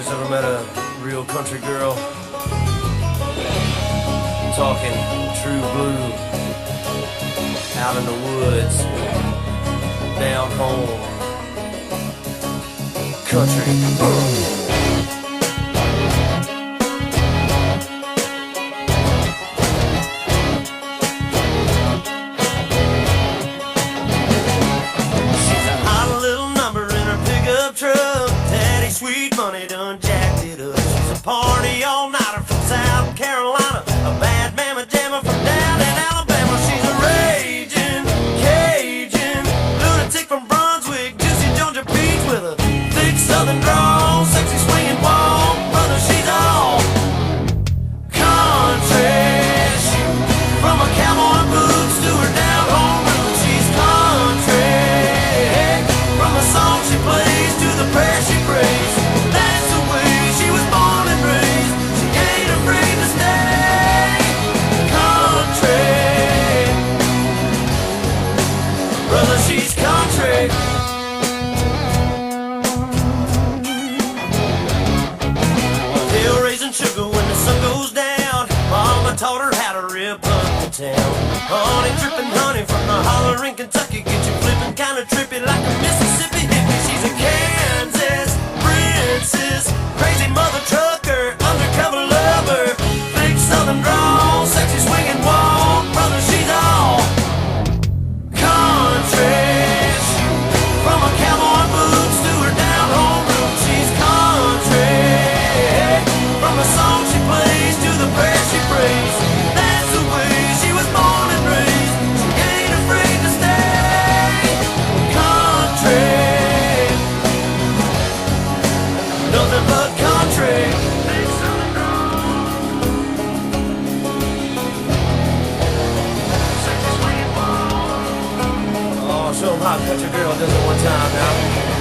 boys ever met a real country girl? Talking true blue, out in the woods, down home, country. Sweet money done jacked it up. She's a party all-nighter from South Carolina, a bad mamma jammer from down in Alabama. She's a raging Cajun lunatic from Brunswick, juicy Georgia peach with a thick southern drawl, sexy swinging walk. Brother, she's all country. From a cowboy boots to her down home roots, she's country. From the song she plays to the prayer she prays. She's country. Hill raising sugar when the sun goes down. Mama taught her how to rip up the town. Honey dripping honey from the holler in Kentucky. Get you flipping kinda trippy like a Mississippi hippie. She's a Kansas princess, crazy mother trucker, undercover lover, big southern drawl, sexy swinging walk. Brother, she's all country. From a cowboy boots to her down home roots, she's country. From the song she plays to the prayer she prays, that's the way she was born and raised. She ain't afraid to stay country. Nothing but country. Show them how a country girl does it one time now.